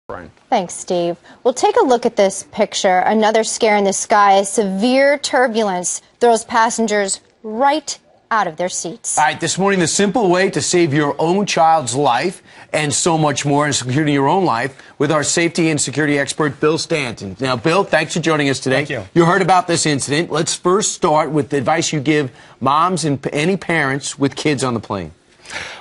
Brian. Thanks, Steve. Well, take a look at this picture. Another scare in the sky. Severe turbulence throws passengers right out of their seats. All right, this morning, the simple way to save your own child's life and so much more and securing your own life with our safety and security expert, Bill Stanton. Now, Bill, thanks for joining us today. Thank you. You heard about this incident. Let's first start with the advice you give moms and any parents with kids on the plane.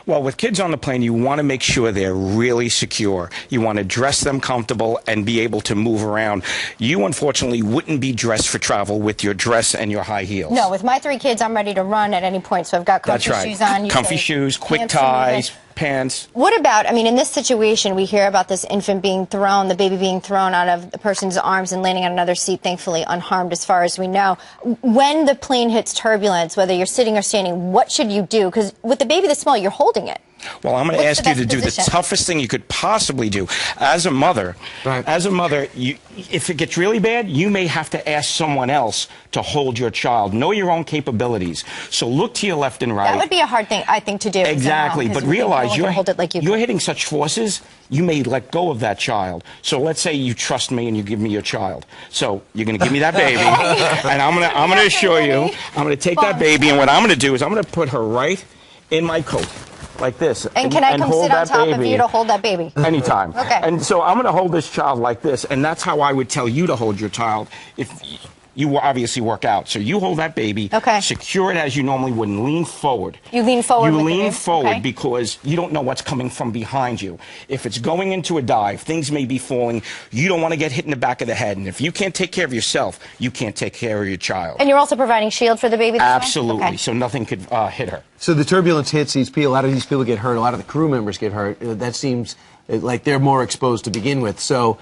Well, with kids on the plane, you want to make sure they're really secure. You want to dress them comfortable and be able to move around. You, unfortunately, wouldn't be dressed for travel with your dress and your high heels. No, with my 3 kids, I'm ready to run at any point, so I've got comfy shoes on. Comfy shoes, quick ties, pants. What about, I mean, in this situation, we hear about this infant being thrown, the baby being thrown out of the person's arms and landing on another seat, thankfully unharmed as far as we know. When the plane hits turbulence, whether you're sitting or standing, what should you do? Because with the baby this small, you're holding it. Well, I'm going to ask you to do the toughest thing you could possibly do. As a mother, if it gets really bad, you may have to ask someone else to hold your child. Know your own capabilities. So look to your left and right. That would be a hard thing, I think, to do. Exactly, but realize you're hitting such forces, you may let go of that child. So let's say you trust me and you give me your child. So you're going to give me that baby, and I'm going to assure you, I'm going to take that baby, and what I'm going to do is I'm going to put her right in my coat. Like this. And can I come sit on top of you to hold that baby? Anytime. Okay. And so I'm going to hold this child like this, and that's how I would tell you to hold your child if you obviously work out. So you hold that baby, secure it as you normally would, and lean forward. You lean forward with the baby? You lean forward because you don't know what's coming from behind you. If it's going into a dive, things may be falling. You don't want to get hit in the back of the head. And if you can't take care of yourself, you can't take care of your child. And you're also providing shield for the baby? Absolutely. Okay. So nothing could hit her. So the turbulence hits these people. A lot of these people get hurt. A lot of the crew members get hurt. That seems like they're more exposed to begin with. So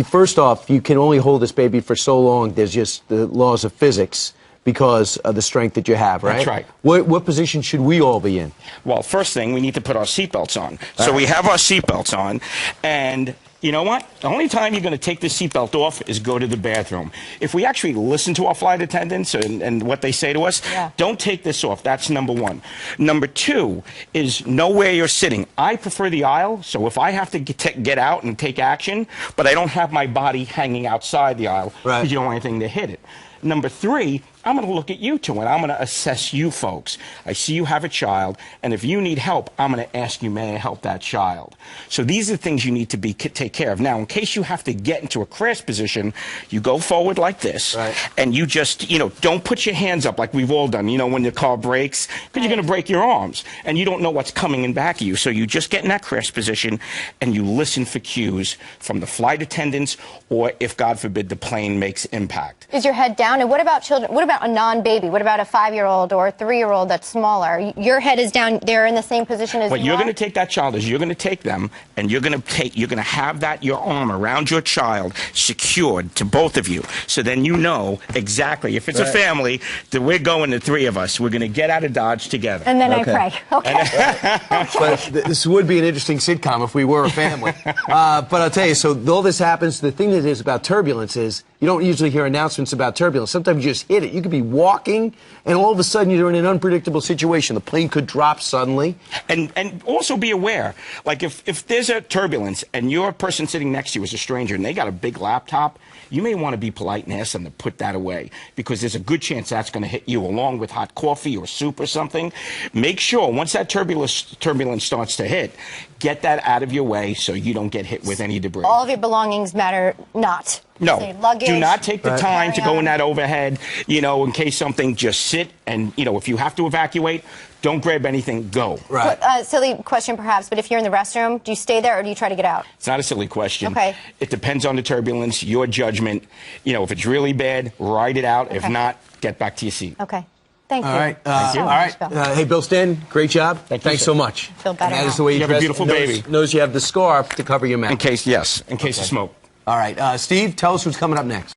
first off, you can only hold this baby for so long. There's just the laws of physics because of the strength that you have, right? That's right. What position should we all be in? Well, first thing, we need to put our seatbelts on. So we have our seatbelts on, and you know what? The only time you're going to take the seatbelt off is go to the bathroom. If we actually listen to our flight attendants and what they say to us, don't take this off. That's number one. Number two is know where you're sitting. I prefer the aisle, so if I have to get out and take action, but I don't have my body hanging outside the aisle because you don't want anything to hit it. Number three, I'm going to look at you two, and I'm going to assess you folks. I see you have a child, and if you need help, I'm going to ask you, may I help that child? So these are the things you need to take care of. Now, in case you have to get into a crash position, you go forward like this, and you just, don't put your hands up like we've all done, when the car brakes, because you're going to break your arms, and you don't know what's coming in back of you. So you just get in that crash position, and you listen for cues from the flight attendants, or if, God forbid, the plane makes impact. Is your head down? And what about children? What about a non-baby? What about a 5-year-old or a 3-year-old that's smaller? Your head is down. They're in the same position as you are? What you're going to take that child is you're going to take them, and you're going to have your arm around your child secured to both of you. So then you know exactly, if it's a family, that we're going, the 3 of us. We're going to get out of Dodge together. And then I pray. Okay. But this would be an interesting sitcom if we were a family. But I'll tell you, so all this happens. The thing that is about turbulence is you don't usually hear announcements about turbulence. Sometimes you just hit it. You could be walking, and all of a sudden you're in an unpredictable situation. The plane could drop suddenly. And also be aware, like if there's a turbulence and your person sitting next to you is a stranger and they got a big laptop, you may want to be polite and ask them to put that away because there's a good chance that's going to hit you along with hot coffee or soup or something. Make sure once that turbulence starts to hit, get that out of your way so you don't get hit with any debris. All of your belongings matter not. No, luggage, do not take the time to go in that overhead, in case something, just sit and, if you have to evacuate, don't grab anything, go. Silly question perhaps, but if you're in the restroom, do you stay there or do you try to get out? It's not a silly question. Okay. It depends on the turbulence, your judgment. If it's really bad, ride it out. If not, get back to your seat. Okay. Thank you. All right. Thank you. All right. Hey, Bill Stanton, great job. Thanks so much. Feel better. That is the way you have a beautiful baby. Knows you have the scarf to cover your mouth. In case of smoke. All right. Steve, tell us what's coming up next.